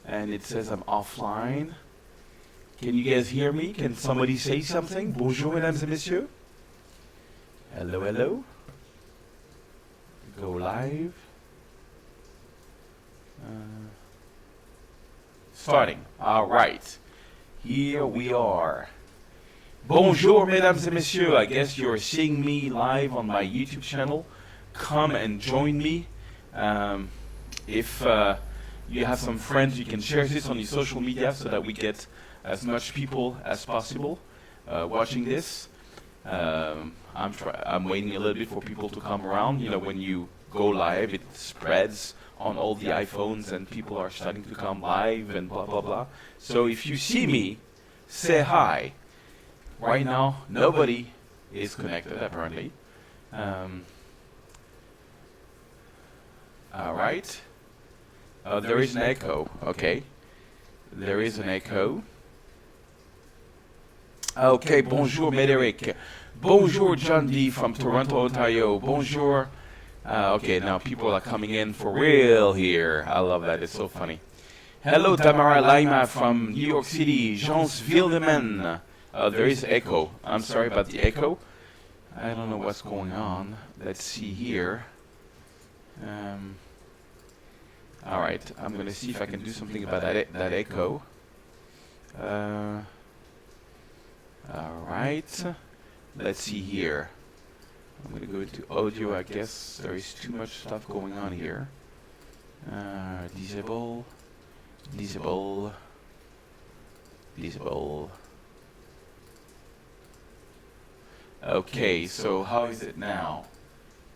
and it says I'm offline. Can you guys hear me? Can somebody say something? Bonjour, mesdames et messieurs. Hello, hello. Go live. Starting. All right. Here we are. Bonjour, mesdames et messieurs. I guess you're seeing me live on my YouTube channel. Come and join me. If you have some friends, you can share this on your social media so that we get as much people as possible watching this. I'm waiting a little bit for people to come around. You know, when you go live, it spreads on all the iPhones and people are starting to come live and blah blah blah. So if you see me, say hi. Right now, nobody is connected apparently. All right. There is an echo. Okay. There is an echo. Okay. Bonjour, Médéric. Bonjour, John D. from Toronto, Ontario. Bonjour. Okay, now people are coming in for real here. I love that. It's so funny. Hello, Tamara Laima from New York City. Jeans Vildeman. There is echo. I'm sorry about the echo. I don't know what's going on. Let's see here. All right, I'm going to see if I can do something about that echo. All right. Let's see here. I'm going to go into audio. I guess there is too much stuff going on here. Disable. Disable. Disable. Okay, so how is it now?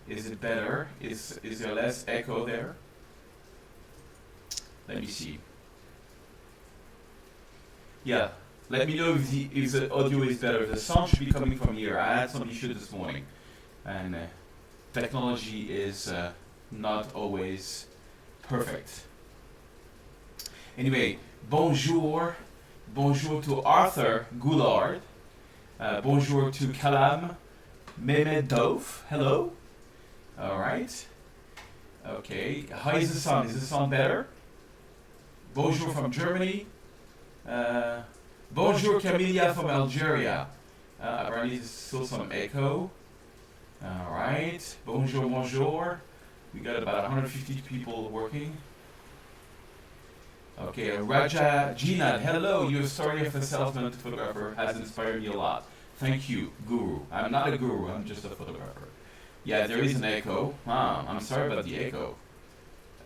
Is it better? Is there less echo there? Let me see. Yeah, let me know if the audio is better. The sound should be coming from here. I had some issue this morning. And technology is not always perfect. Anyway, bonjour. Bonjour to Arthur Goulard. Bonjour to Kalam Mehmedov. Hello. All right. Okay. How is the sound? Is the sound better? Bonjour from Germany. Bonjour Camilla from Algeria. Apparently there's still some echo. All right. Bonjour, bonjour. We got about 150 people working. Okay, Raja Jinad, hello. Your story of a self-made photographer has inspired me a lot. Thank you, guru. I'm not a guru, I'm just a photographer. Yeah, there is an echo. I'm sorry about the echo.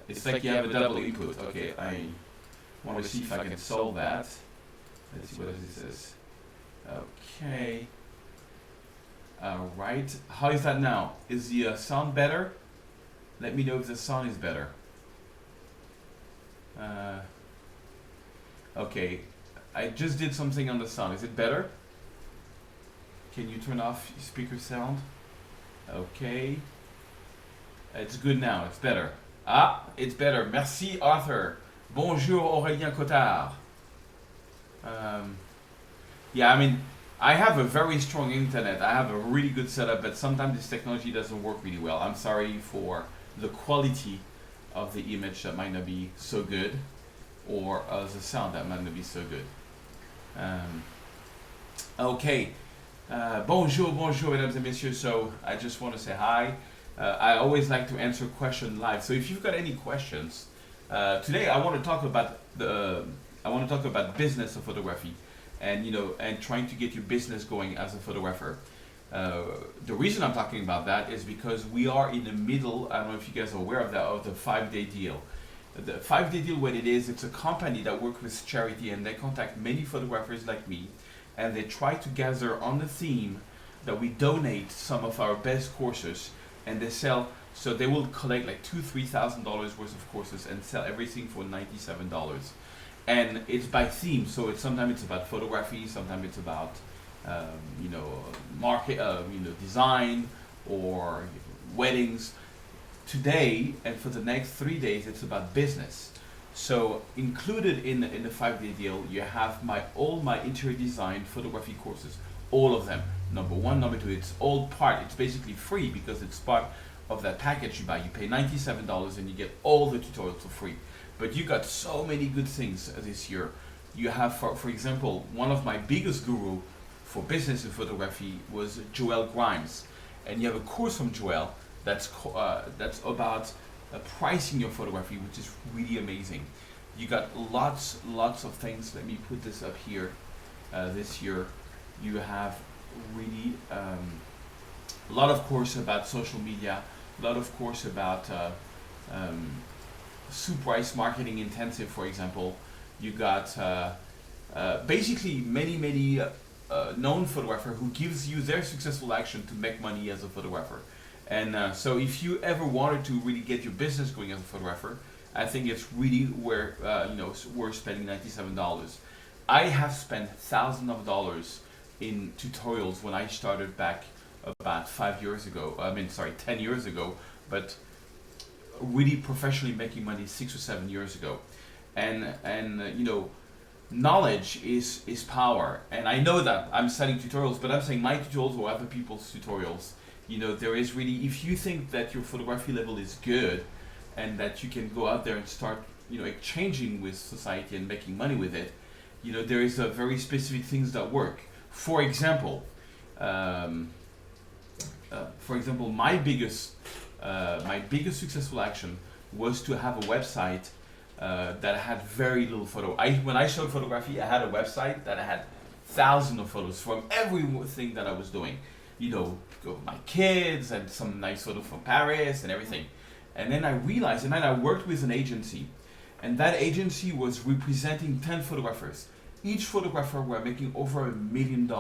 It's like you have a double input. Okay, I want to see if I can solve that. Let's see what this is. Okay. Alright, how is that now? Is the sound better? Let me know if the sound is better. Okay, I just did something on the sound. Is it better? Can you turn off your speaker sound? Okay. It's good now, it's better. Ah, it's better. Merci Arthur. Bonjour Aurélien Cotard. Yeah, I mean, I have a very strong internet. I have a really good setup, but sometimes this technology doesn't work really well. I'm sorry for the quality of the image that might not be so good, or the sound that might not be so good. Okay. Bonjour, bonjour, mesdames et messieurs. So I just want to say hi. I always like to answer questions live. So if you've got any questions, today I want to talk about business of photography. And and trying to get your business going as a photographer. The reason I'm talking about that is because we are in the middle. I don't know if you guys are aware of that, of the 5-day deal. The 5-day deal, what it is, it's a company that works with charity, and they contact many photographers like me, and they try to gather on the theme that we donate some of our best courses, and they sell. So they will collect like $2,000-3,000 worth of courses and sell everything for $97. And it's by theme, so sometimes it's about photography, sometimes it's about market, design or weddings. Today and for the next 3 days, it's about business. So included in the 5-day deal, you have all my interior design photography courses, all of them. Number 1, number 2, it's all part. It's basically free because it's part of that package you buy. You pay $97 and you get all the tutorials for free. but you got so many good things this year. You have, for example, one of my biggest guru for business in photography was Joel Grimes, and you have a course from Joel that's about pricing your photography, which is really amazing. You got lots of things. Let me put this up here. This year, you have really a lot of course about social media, a lot of course about Suprise Marketing Intensive, for example. You got basically many known photographer who gives you their successful action to make money as a photographer. And so if you ever wanted to really get your business going as a photographer, I think it's really worth spending $97. I have spent thousands of dollars in tutorials when I started back about 5 years ago. 10 years ago, but really professionally making money 6 or 7 years ago. And knowledge is power. And I know that I'm selling tutorials, but I'm saying my tutorials or other people's tutorials. There is really, if you think that your photography level is good and that you can go out there and start, exchanging with society and making money with it, there is a very specific things that work. For example, my biggest successful action was to have a website that had very little photo. When I showed photography, I had a website that had thousands of photos from everything that I was doing. My kids and some nice photos from Paris and everything. And then I realized, and then I worked with an agency, and that agency was representing 10 photographers. Each photographer were making over $1 million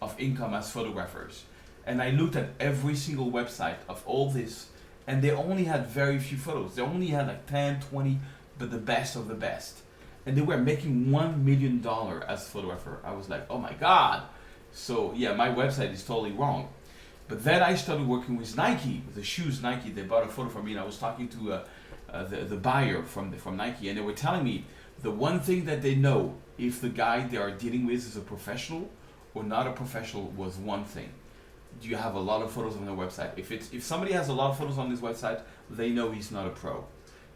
of income as photographers. And I looked at every single website of all this, and they only had very few photos. They only had like 10, 20, but the best of the best. And they were making $1 million as a photographer. I was like, oh my God. So yeah, my website is totally wrong. But then I started working with Nike, with the shoes Nike. They bought a photo from me, and I was talking to the buyer from Nike, and they were telling me the one thing that they know if the guy they are dealing with is a professional or not a professional was one thing. Do you have a lot of photos on their website? If somebody has a lot of photos on his website, they know he's not a pro.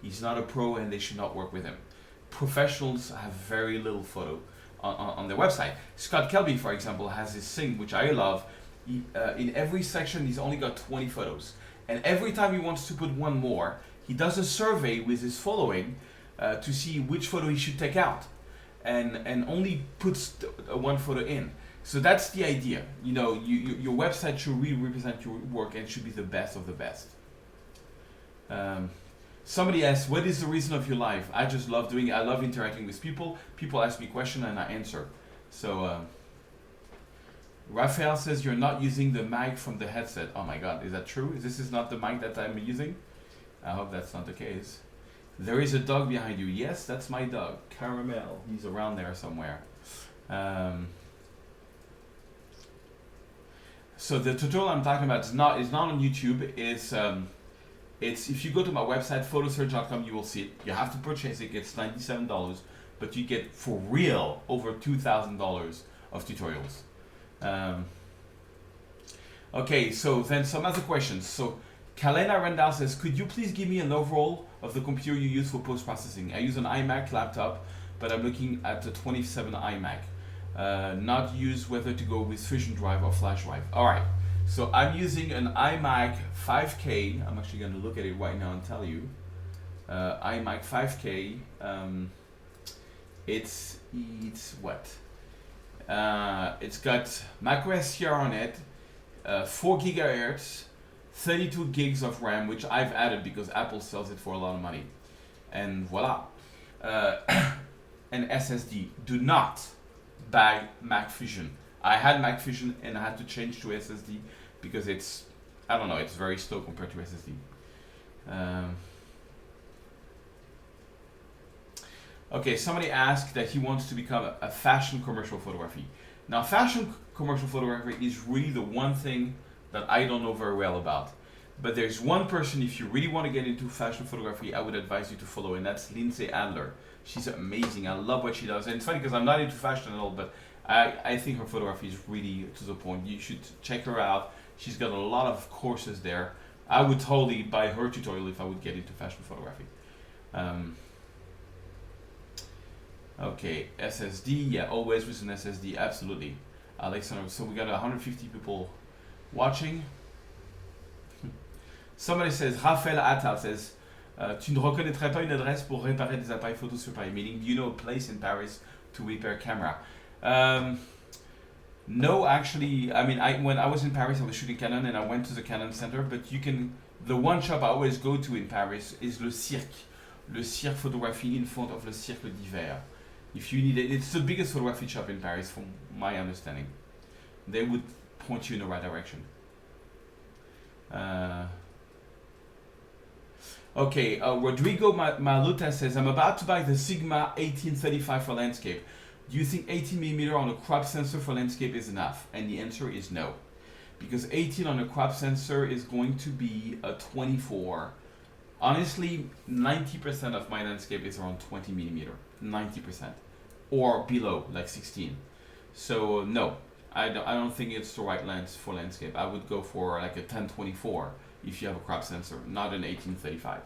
He's not a pro, and they should not work with him. Professionals have very little photo on their website. Scott Kelby, for example, has this thing which I love. In every section, he's only got 20 photos, and every time he wants to put one more, he does a survey with his following to see which photo he should take out, and only puts one photo in. So that's the idea. Your website should really represent your work and should be the best of the best. Somebody asked, what is the reason of your life? I just love doing it. I love interacting with people. People ask me questions and I answer. So Raphael says you're not using the mic from the headset. Oh my God, is that true? This is not the mic that I'm using? I hope that's not the case. There is a dog behind you. Yes, that's my dog, Caramel. He's around there somewhere. So the tutorial I'm talking about is not on YouTube. It's if you go to my website photoserge.com, you will see it. You have to purchase it. It's $97, but you get for real over $2,000 of tutorials. Okay, so then some other questions. So Kalena Randall says, could you please give me an overall of the computer you use for post-processing? I use an iMac laptop, but I'm looking at the 27 iMac. Not use whether to go with Fusion Drive or Flash Drive. All right, so I'm using an iMac 5K. I'm actually going to look at it right now and tell you. iMac 5K. It's what? It's got macOS Sierra on it, 4 gigahertz, 32 gigs of RAM, which I've added because Apple sells it for a lot of money, and voila. And SSD. Do not buy Mac Fusion. I had Mac Fusion and I had to change to SSD because it's very slow compared to SSD. Okay, somebody asked that he wants to become a fashion commercial photography. Now, fashion commercial photography is really the one thing that I don't know very well about. But there's one person, if you really want to get into fashion photography, I would advise you to follow, and that's Lindsay Adler. She's amazing. I love what she does. And it's funny because I'm not into fashion at all, but I think her photography is really to the point. You should check her out. She's got a lot of courses there. I would totally buy her tutorial if I would get into fashion photography. Okay, SSD, yeah, always with an SSD, absolutely. Alexander, so we got 150 people watching. Somebody says, Raphaël Attal says, tu ne reconnaîtrais pas une adresse pour réparer des appareils photo sur Paris, meaning do you know a place in Paris to repair camera? No, actually, I mean, when I was in Paris, I was shooting Canon and I went to the Canon Center, but you can, the one shop I always go to in Paris is Le Cirque Photographie in front of Le Cirque d'Hiver. If you need it, it's the biggest photography shop in Paris from my understanding. They would point you in the right direction. Okay, Rodrigo Maluta says, I'm about to buy the Sigma 1835 for landscape. Do you think 18mm on a crop sensor for landscape is enough? And the answer is no. Because 18 on a crop sensor is going to be a 24. Honestly, 90% of my landscape is around 20mm. 90%. Or below, like 16. So no, I don't think it's the right lens for landscape. I would go for like a 1024 if you have a crop sensor, not an 1835.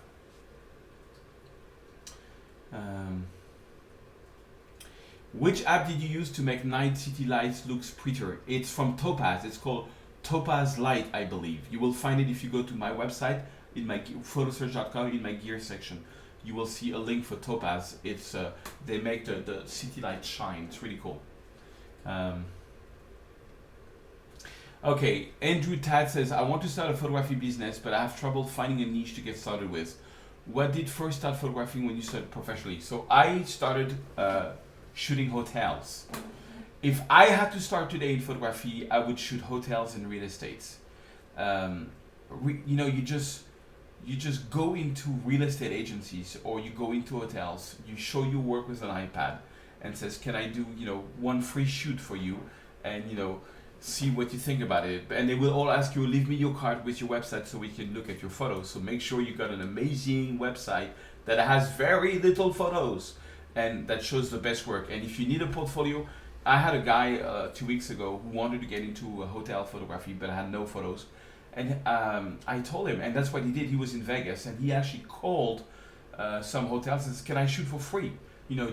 Which app did you use to make night city lights looks prettier? It's from Topaz. It's called Topaz Light, I believe. You will find it if you go to my website, in my photosearch.com, in my gear section. You will see a link for Topaz. It's they make the city light shine. It's really cool. Okay, Andrew Tad says, I want to start a photography business, but I have trouble finding a niche to get started with. What did first start photographing when you started professionally? So I started shooting hotels. If I had to start today in photography, I would shoot hotels and real estates. You just go into real estate agencies or you go into hotels, you show your work with an iPad and says, can I do, one free shoot for you? And, see what you think about it. And they will all ask you, leave me your card with your website so we can look at your photos. So make sure you got an amazing website that has very little photos and that shows the best work. And if you need a portfolio, I had a guy 2 weeks ago who wanted to get into hotel photography, but had no photos. And I told him, and that's what he did. He was in Vegas and he actually called some hotels and says, can I shoot for free?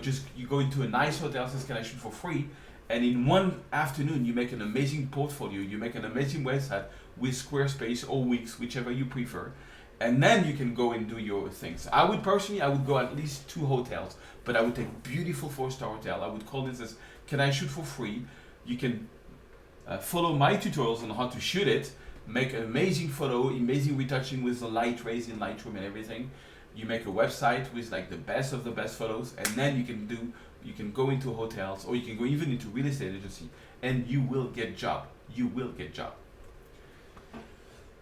Just you go into a nice hotel and says, can I shoot for free? And in one afternoon, you make an amazing portfolio, you make an amazing website with Squarespace or Wix, whichever you prefer. And then you can go and do your things. I would go at least 2 hotels, but I would take beautiful 4-star hotel. I would call this as, can I shoot for free? You can follow my tutorials on how to shoot it, make an amazing photo, amazing retouching with the light rays in Lightroom and everything. You make a website with like the best of the best photos, and then you can go into hotels or you can go even into real estate agency and you will get job.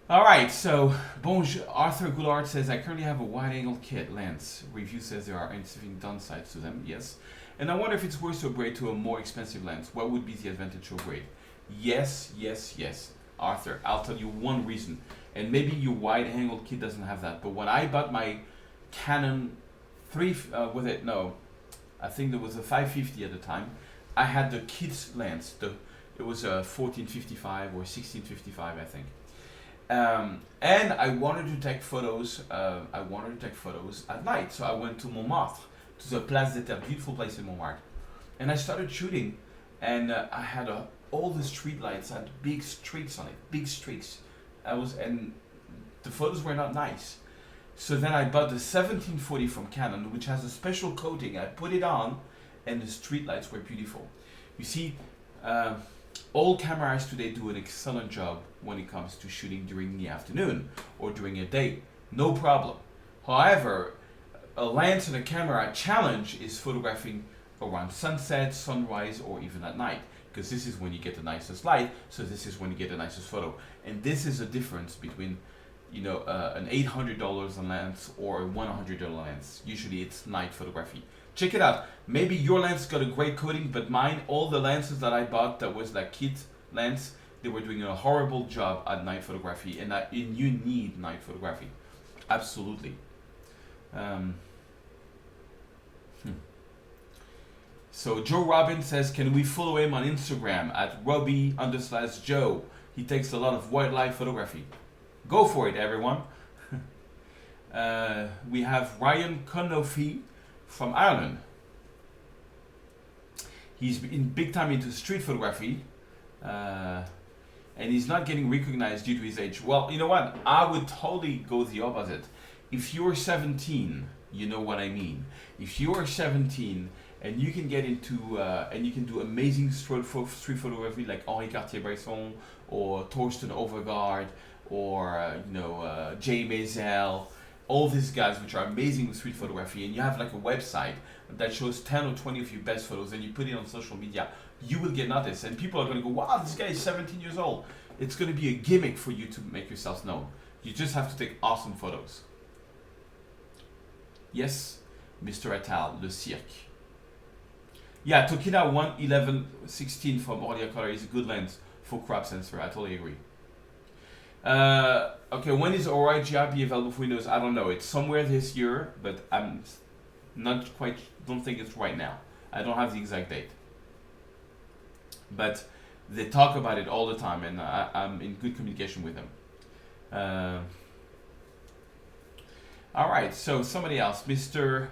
All right, so Arthur Goulart says, I currently have a wide angle kit lens. Review says there are interesting downsides to them, yes. And I wonder if it's worth to upgrade to a more expensive lens. What would be the advantage to upgrade? Yes, Arthur, I'll tell you one reason. And maybe your wide angle kit doesn't have that, but when I bought my Canon I think there was a 550 at the time. I had the kid's lens. It was a 1455 or 1655, I think. And I wanted to take photos. At night, so I went to Montmartre, to the Place des Terres, beautiful place in Montmartre, and I started shooting. And I had all the street lights had big streaks on it, big streaks. And the photos were not nice. So then I bought the 1740 from Canon, which has a special coating. I put it on, and the street lights were beautiful. You see, all cameras today do an excellent job when it comes to shooting during the afternoon or during a day. No problem. However, a lens and a camera challenge is photographing around sunset, sunrise, or even at night, because this is when you get the nicest light, so this is when you get the nicest photo. And this is a difference between an $800 lens or a $100 lens. Usually it's night photography. Check it out. Maybe your lens got a great coating, but mine, all the lenses that I bought that was like kit lens, they were doing a horrible job at night photography, and you need night photography. Absolutely. So Joe Robbins says, can we follow him on Instagram at Robbie_Joe? He takes a lot of wildlife photography. Go for it, everyone. We have Ryan Conoffy from Ireland. He's in big time into street photography, and he's not getting recognized due to his age. Well, you know what? I would totally go the opposite. If you're 17, you know what I mean. If you are 17 and you can get into and you can do amazing street photography like Henri Cartier-Bresson or Torsten Overgaard or Jay Maisel, all these guys which are amazing with street photography, and you have like a website that shows 10 or 20 of your best photos and you put it on social media, you will get noticed and people are going to go, wow, this guy is 17 years old. It's going to be a gimmick for you to make yourself known. You just have to take awesome photos. Yes, Mr. Attal, Le Cirque. Yeah, Tokina 111-16 from audio color is a good lens for crop sensor. I totally agree. Okay, when is ORI GRB available for Windows? I don't know. It's somewhere this year, but I'm not quite, don't think it's right now. I don't have the exact date. But they talk about it all the time, and I'm in good communication with them. All right, so somebody else, Mr.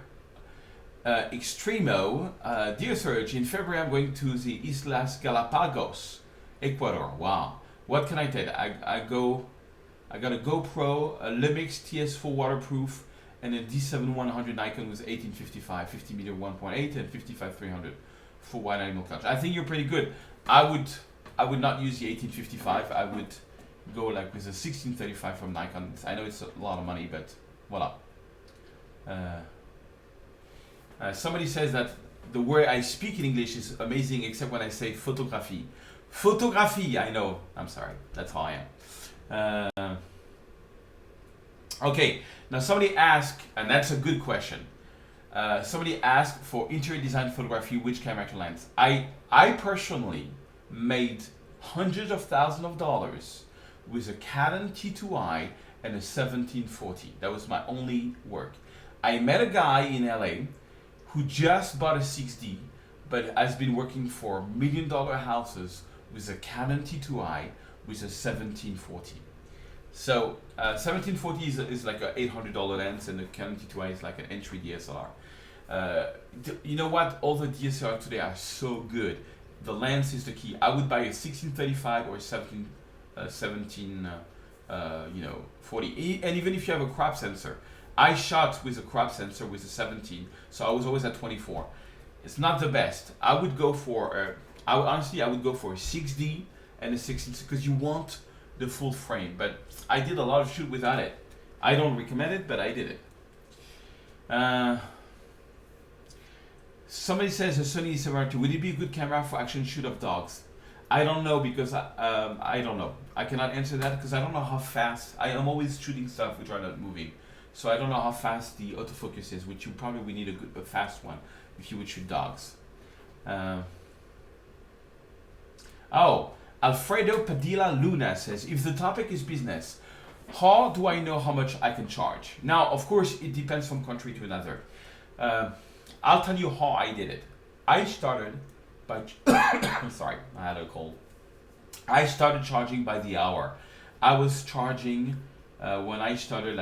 Extremo. Dear Serge, in February I'm going to the Islas Galapagos, Ecuador. Wow. What can I tell you? I got a GoPro, a Lumix TS4 waterproof, and a D7100 Nikon with 1855, 50mm 1.8 and 55-300 for wide angle clutch. I think you're pretty good. I would not use the 1855. I would go like with a 1635 from Nikon. I know it's a lot of money, but voila. Somebody says that the way I speak in English is amazing, except when I say photography. Photography, I know. I'm sorry. That's how I am. Okay, now somebody asked, and that's a good question. Somebody asked for interior design photography, which camera to lens. I personally made hundreds of thousands of dollars with a Canon T2i and a 1740. That was my only work. I met a guy in LA who just bought a 6D, but has been working for $1 million houses with a Canon T2i with a 1740. So 1740 is like an $800 lens, and the Canon T2i is like an entry DSLR. You know what? All the DSLR today are so good. The lens is the key. I would buy a 1635 or a 1740. And even if you have a crop sensor, I shot with a crop sensor with a 17, so I was always at 24. It's not the best. I would go for I would go for a 6D and a 16 because you want the full frame. But I did a lot of shoot without it. I don't recommend it, but I did it. Somebody says a Sony A7R II. Would it be a good camera for action shoot of dogs? I don't know because I don't know. I cannot answer that because I don't know how fast. I am always shooting stuff which are not moving, so I don't know how fast the autofocus is. Which you probably would need a fast one if you would shoot dogs. Alfredo Padilla Luna says, if the topic is business, how do I know how much I can charge? Now, of course, it depends from country to another. I'll tell you how I did it. I started by, sorry, I had a cold. I started charging by the hour. I was charging, when I started,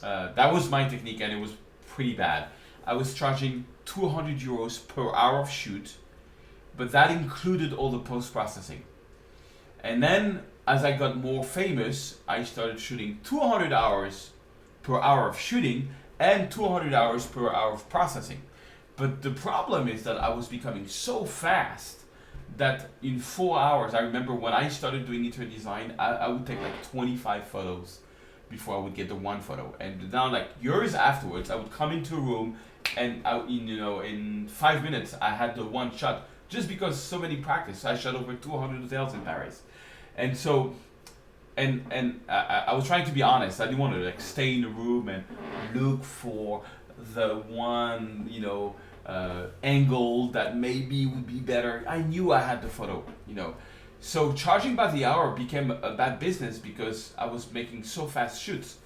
that was my technique, and it was pretty bad. I was charging 200 euros per hour of shoot, but that included all the post-processing. And then, as I got more famous, I started shooting 200 hours per hour of shooting and 200 hours per hour of processing. But the problem is that I was becoming so fast that in 4 hours, I remember when I started doing interior design, I would take like 25 photos before I would get the one photo. And now, like years afterwards, I would come into a room and in 5 minutes, I had the one shot just because so many practice. I shot over 200 hotels in Paris. And so, I was trying to be honest. I didn't want to stay in the room and look for the one, angle that maybe would be better. I knew I had the photo, So charging by the hour became a bad business because I was making so fast shoots.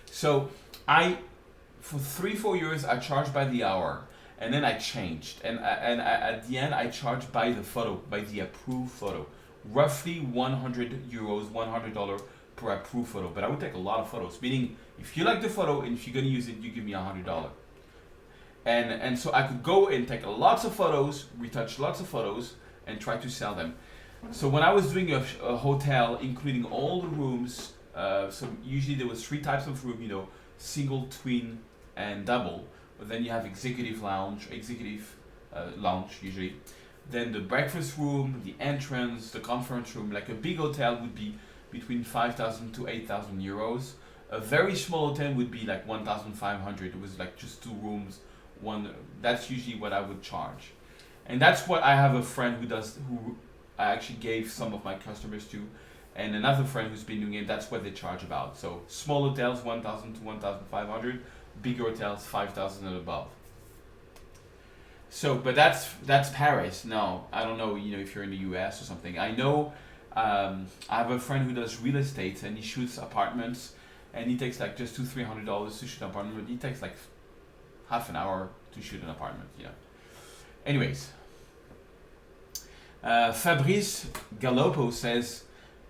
So for 3-4 years, I charged by the hour, and then I changed. And at the end, I charged by the photo, by the approved photo. Roughly 100 euros, $100 per approved photo. But I would take a lot of photos, meaning if you like the photo and if you're going to use it, you give me $100. And so I could go and take lots of photos, retouch lots of photos, and try to sell them. So when I was doing a hotel, including all the rooms, so usually there was 3 types of room, you know, single, twin, and double. But then you have executive lounge usually. Then the breakfast room, the entrance, the conference room. Like a big hotel would be between 5,000 to 8,000 euros. A very small hotel would be like 1,500. It was like just 2 rooms. That's usually what I would charge. And that's what I have a friend who I actually gave some of my customers to, and another friend who's been doing it. That's what they charge about. So small hotels 1,000 to 1,500, bigger hotels 5,000 and above. So, but that's Paris. Now I don't know, you know, if you're in the US or something. I know I have a friend who does real estate and he shoots apartments, and he takes like just $200-300 to shoot an apartment. He takes like half an hour to shoot an apartment. You know. Anyways. Fabrice Gallopo says,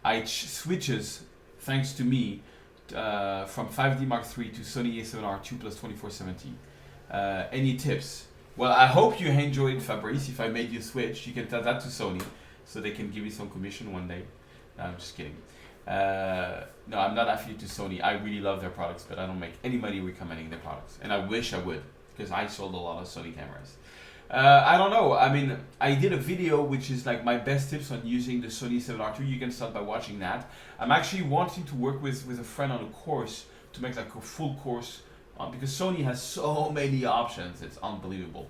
I switches, thanks to me, from 5D Mark III to Sony A7R II plus 2470. Any tips? Well, I hope you enjoyed, Fabrice. If I made you switch, you can tell that to Sony, so they can give you some commission one day. No, I'm just kidding. No, I'm not affiliated to Sony. I really love their products, but I don't make any money recommending their products. And I wish I would, because I sold a lot of Sony cameras. I don't know. I mean, I did a video which is like my best tips on using the Sony A7R II. You can start by watching that. I'm actually wanting to work with a friend on a course to make like a full course because Sony has so many options. It's unbelievable.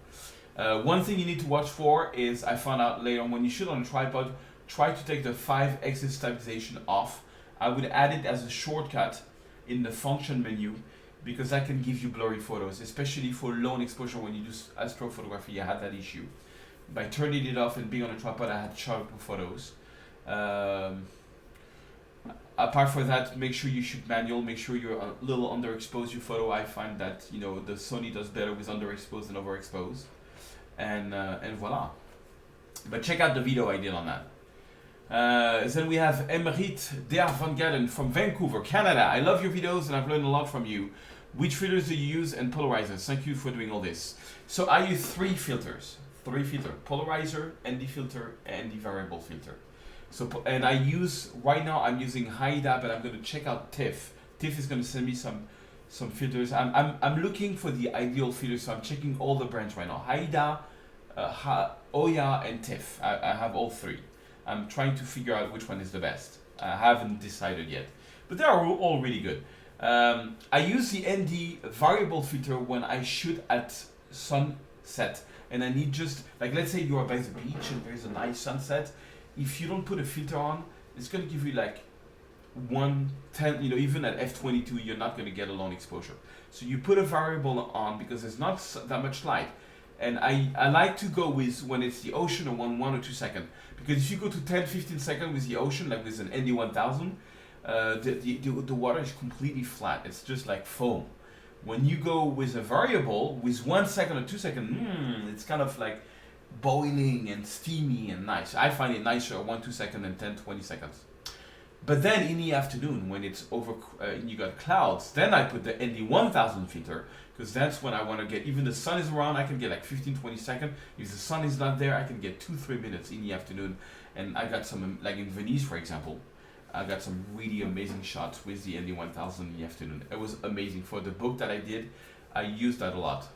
One thing you need to watch for is, I found out later on, when you shoot on a tripod, try to take the 5-axis stabilization off. I would add it as a shortcut in the function menu, because that can give you blurry photos, especially for long exposure. When you do astrophotography, I had that issue. By turning it off and being on a tripod, I had sharper photos. Apart from that, make sure you shoot manual. Make sure you're a little underexposed your photo. I find that, you know, the Sony does better with underexposed than overexposed, and voila. But check out the video I did on that. Then we have Emrit Der Van Garden from Vancouver, Canada. I love your videos and I've learned a lot from you. Which filters do you use and polarizers? Thank you for doing all this. So I use 3 filters. Polarizer, ND filter, and the variable filter. So, and I use, right now I'm using Haida, but I'm going to check out TIFF. TIFF is going to send me some filters. I'm looking for the ideal filters, so I'm checking all the brands right now. Haida, Oya, and TIFF. I have all 3. I'm trying to figure out which one is the best. I haven't decided yet, but they are all really good. I use the ND variable filter when I shoot at sunset, and I need just, like, let's say you are by the beach and there's a nice sunset. If you don't put a filter on, it's going to give you like 1/10, you know, even at f/22, you're not going to get a long exposure. So you put a variable on because there's not that much light. And I like to go with when it's the ocean or 1 or 2 seconds. Because if you go to 10-15 seconds with the ocean, like with an ND1000, the water is completely flat. It's just like foam. When you go with a variable, with 1 second or 2 seconds, it's kind of like boiling and steamy and nice. I find it nicer at 1-2 seconds than 10-20 seconds. But then in the afternoon, when it's over, you got clouds, then I put the ND1000 filter, because that's when I want to get, even the sun is around, I can get like 15-20 seconds. If the sun is not there, I can get 2-3 minutes in the afternoon. And I got some, like in Venice, for example, I got some really amazing shots with the ND1000 in the afternoon. It was amazing. For the book that I did, I used that a lot.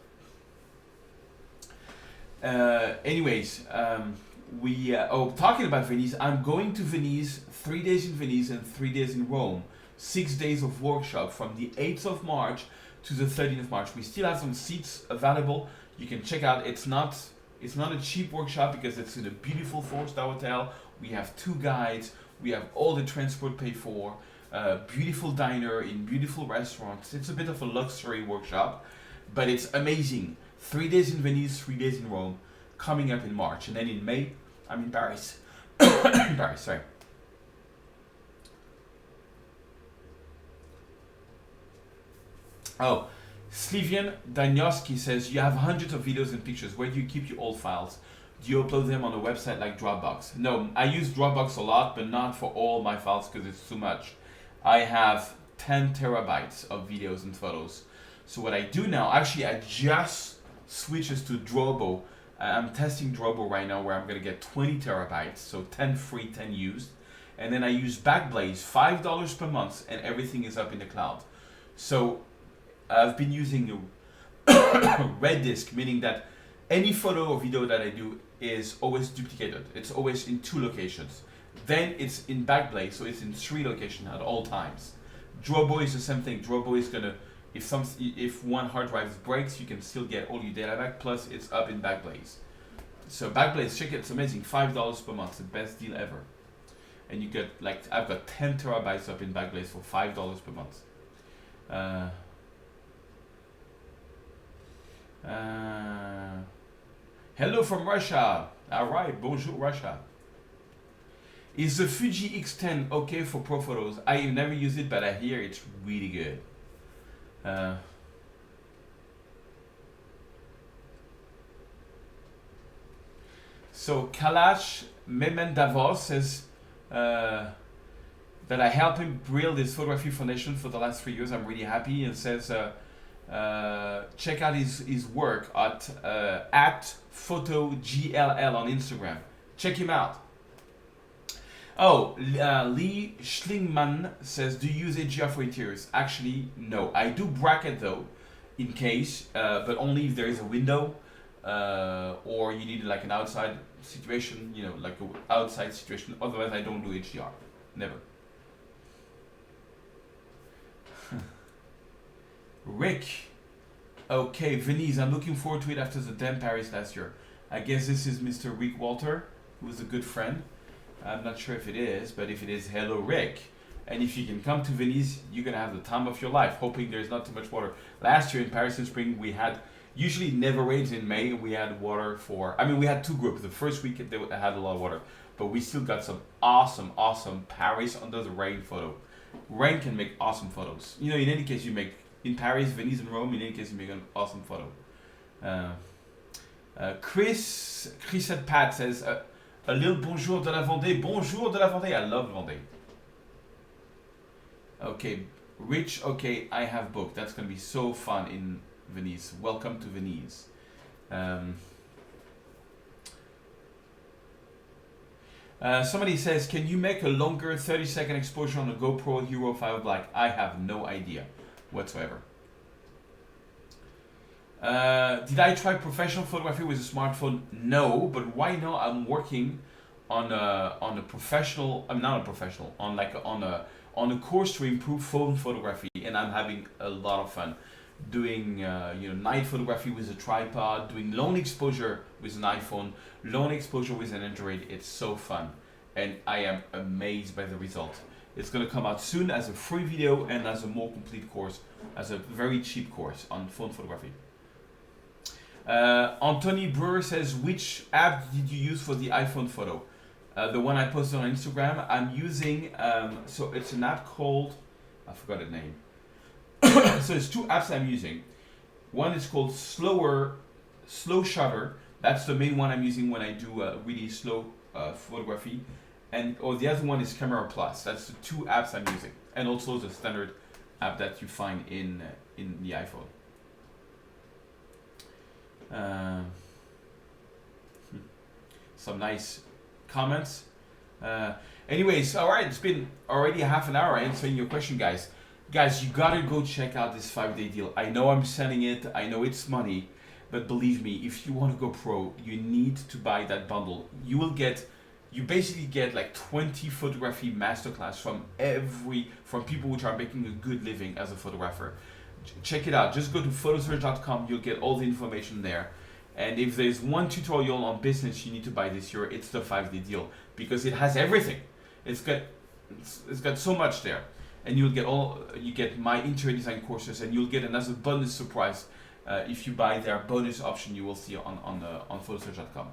Talking about Venice, I'm going to Venice, 3 days in Venice and 3 days in Rome. 6 days of workshop from the 8th of March to the 13th of March. We still have some seats available. You can check out. It's not a cheap workshop because it's in a beautiful 4-star hotel. We have 2 guides. We have all the transport paid for. Beautiful diner in beautiful restaurants. It's a bit of a luxury workshop, but it's amazing. 3 days in Venice, 3 days in Rome, coming up in March. And then in May, I'm in Paris. Paris, sorry. Oh, Slivian Danioski says, you have hundreds of videos and pictures. Where do you keep your old files? Do you upload them on a website like Dropbox? No, I use Dropbox a lot, but not for all my files because it's too much. I have 10 terabytes of videos and photos. So what I do now, actually I just switches to Drobo. I'm testing Drobo right now where I'm going to get 20 terabytes, so 10 free, 10 used. And then I use Backblaze, $5 per month, and everything is up in the cloud. So I've been using red disk, meaning that any photo or video that I do is always duplicated. It's always in 2 locations. Then it's in Backblaze, so it's in 3 locations at all times. Drobo is the same thing. Drobo is gonna, if one hard drive breaks, you can still get all your data back. Plus, it's up in Backblaze. So Backblaze, check it. It's amazing. $5 per month, the best deal ever. And you get I've got 10 terabytes up in Backblaze for $5 per month. Hello from Russia. All right, bonjour Russia. Is the Fuji X10 okay for pro photos? I have never used it, but I hear it's really good. So Kalash Memendavos says that I helped him build his photography foundation for the last 3 years. I'm really happy, and says check out his work at PhotoGLL on Instagram. Check him out. Oh, Lee Schlingman says, do you use HDR for interiors? Actually, no. I do bracket though, in case, but only if there is a window, or you need like an outside situation, like an outside situation. Otherwise, I don't do HDR. Never. Rick. Okay, Venice. I'm looking forward to it after the damn Paris last year. I guess this is Mr. Rick Walter, who is a good friend. I'm not sure if it is, but if it is, hello Rick. And if you can come to Venice, you're gonna have the time of your life, hoping there's not too much water. Last year in Paris in spring, we had, usually it never rains in May, we had water for, we had 2 groups. The first week they had a lot of water, but we still got some awesome Paris under the rain photo. Rain can make awesome photos. In any case, you make, in Paris, Venice, and Rome, in any case, you make an awesome photo. Chris at Pat says, a little bonjour de la Vendée. Bonjour de la Vendée. I love Vendée. Okay, Rich. Okay, I have booked. That's going to be so fun in Venice. Welcome to Venice. Somebody says, can you make a longer 30-second exposure on a GoPro Hero 5 Black? I have no idea whatsoever. Did I try professional photography with a smartphone? No, but why not? I'm working on a professional. I'm not a professional. On a course to improve phone photography, and I'm having a lot of fun doing night photography with a tripod, doing long exposure with an iPhone, long exposure with an Android. It's so fun, and I am amazed by the result. It's gonna come out soon as a free video and as a more complete course, as a very cheap course on phone photography. Anthony Brewer says, which app did you use for the iPhone photo? The one I posted on Instagram. I'm using, so it's an app called, I forgot the name. So it's 2 apps I'm using. One is called Slow Shutter. That's the main one I'm using when I do really slow photography. Or the other one is Camera Plus. That's the 2 apps I'm using. And also the standard app that you find in the iPhone. Some nice comments. Anyways, all right, it's been already half an hour answering your question, guys. Guys, you gotta go check out this 5-day deal. I know I'm selling it. I know it's money, but believe me, if you want to go pro, you need to buy that bundle. You basically get like 20 photography masterclass from people which are making a good living as a photographer. Check it out. Just go to photoserge.com. You'll get all the information there. And if there's one tutorial on business you need to buy this year, it's the 5-day deal, because it has everything. It's got so much there, and you get my interior design courses, and you'll get another bonus surprise if you buy their bonus option. You will see on photoserge.com.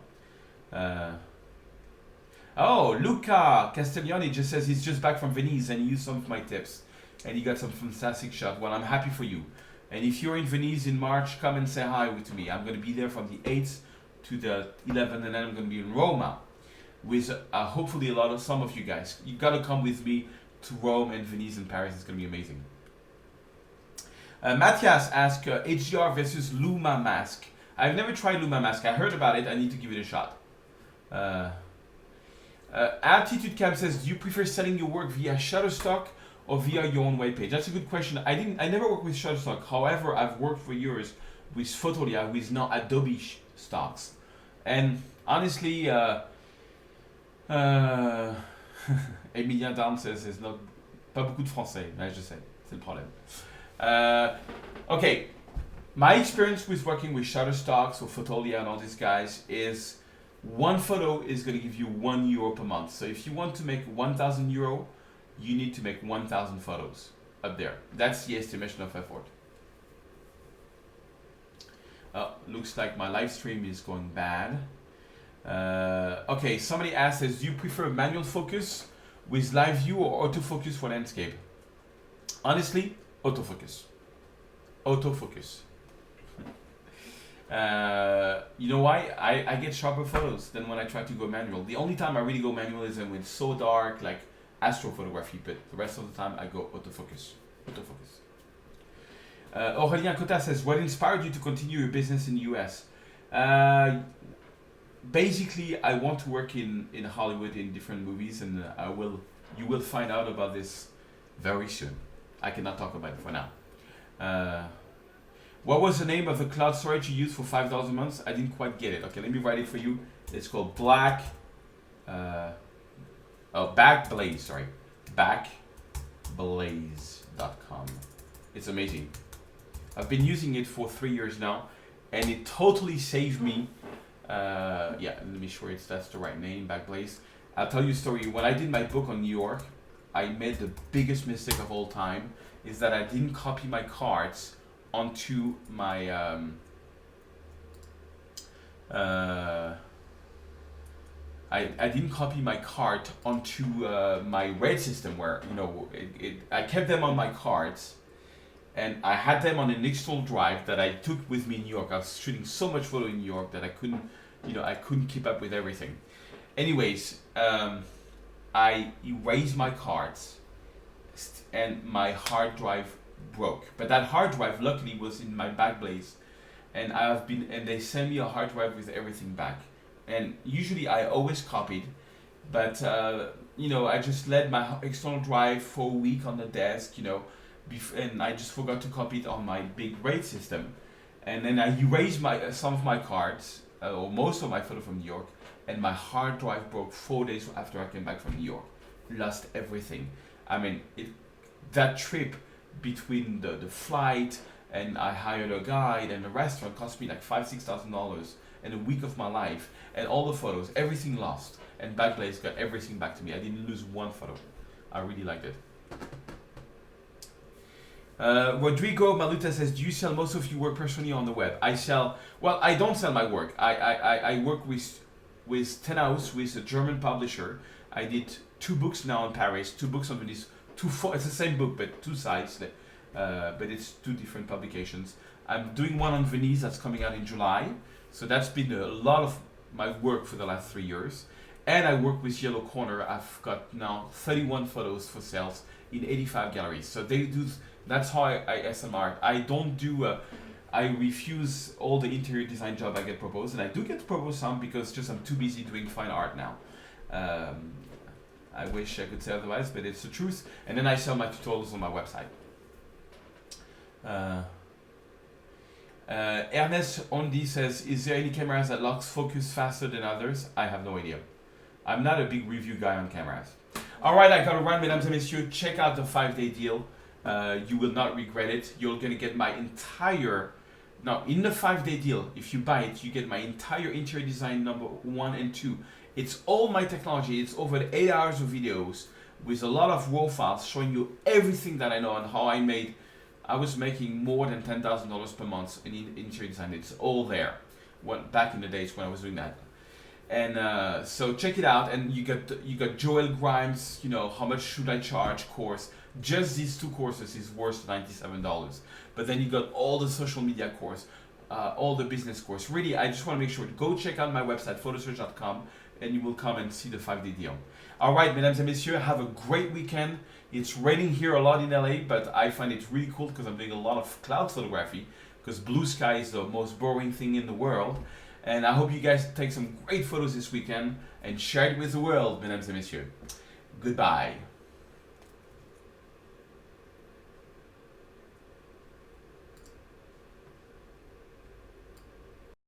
Oh, Luca Castiglioni just says he's just back from Venice and he used some of my tips. And he got some fantastic shot. Well, I'm happy for you. And if you're in Venice in March, come and say hi to me. I'm going to be there from the 8th to the 11th, and then I'm going to be in Roma with hopefully some of you guys. You got to come with me to Rome and Venice and Paris. It's going to be amazing. Matthias asked HDR versus Luma mask. I've never tried Luma Mask. I heard about it. I need to give it a shot. Altitude Cam says, do you prefer selling your work via Shutterstock or via your own webpage? That's a good question. I never worked with Shutterstock. However, I've worked for years with Fotolia, with now Adobe stocks. And honestly, Emilien Down says there's pas beaucoup de français. Je sais, c'est le problème. Okay, my experience with working with Shutterstock or Fotolia and all these guys is one photo is going to give you €1 per month. So if you want to make €1,000, you need to make 1,000 photos up there. That's the estimation of effort. Looks like my live stream is going bad. Okay, somebody asks, do you prefer manual focus with live view or autofocus for landscape? Honestly, autofocus. Autofocus. You know why? I get sharper photos than when I try to go manual. The only time I really go manual is when it's so dark, like astrophotography, but the rest of the time I go autofocus. Autofocus. Aurélien Cotta says, what inspired you to continue your business in the US? Basically, I want to work in Hollywood in different movies, and you will find out about this very soon. I cannot talk about it for now. What was the name of the cloud storage you used for $5 a month? I didn't quite get it. Okay, let me write it for you. It's called Backblaze, sorry. Backblaze.com. It's amazing. I've been using it for 3 years now, and it totally saved me. Yeah, let me sure that's the right name, Backblaze. I'll tell you a story. When I did my book on New York, I made the biggest mistake of all time, is that I didn't copy my cards onto my I didn't copy my card onto my RAID system, where I kept them on my cards, and I had them on an external drive that I took with me in New York. I was shooting so much photo in New York that I couldn't keep up with everything. Anyways, I erased my cards, and my hard drive broke. But that hard drive, luckily, was in my Backblaze, and they sent me a hard drive with everything back. And usually I always copied, but I just let my external drive for a week on the desk, and I just forgot to copy it on my big RAID system, and then I erased some of my cards, or most of my photo from New York, and my hard drive broke 4 days after I came back from New York. Lost everything. I mean, that trip between the flight, and I hired a guide, and the restaurant cost me like $5,000-$6,000, and a week of my life, and all the photos, everything lost, and Backblaze got everything back to me. I didn't lose one photo. I really liked it. Rodrigo Maluta says, do you sell most of your work personally on the web? I don't sell my work. I work with Tenhaus, with a German publisher. I did 2 books now in Paris, 2 books on Venice, it's the same book, but 2 sides, but it's 2 different publications. I'm doing one on Venice that's coming out in July. So that's been a lot of my work for the last 3 years. And I work with Yellow Corner. I've got now 31 photos for sales in 85 galleries. So that's how I SMR. I refuse all the interior design job I get proposed. And I do get proposed some because I'm too busy doing fine art now. I wish I could say otherwise, but it's the truth. And then I sell my tutorials on my website. Ernest Ondi says, is there any cameras that locks focus faster than others? I have no idea. I'm not a big review guy on cameras. All right, I gotta run, mesdames et messieurs. Check out the 5-day deal. You will not regret it. You're gonna get my entire, now in the 5-day deal, if you buy it, you get my entire interior design number 1 and 2. It's all my technology. It's over 8 hours of videos with a lot of raw files showing you everything that I know and how I was making more than $10,000 per month in interior design. It's all there. Back in the days when I was doing that. And so check it out. And you got Joel Grimes, how much should I charge course. Just these 2 courses is worth $97. But then you got all the social media course, all the business course. Really, I just want to make sure, go check out my website, photoserge.com, and you will come and see the 5-day deal. All right, mesdames et messieurs, have a great weekend. It's raining here a lot in LA, but I find it really cool because I'm doing a lot of cloud photography. because blue sky is the most boring thing in the world. And I hope you guys take some great photos this weekend and share it with the world, mesdames et messieurs. Goodbye.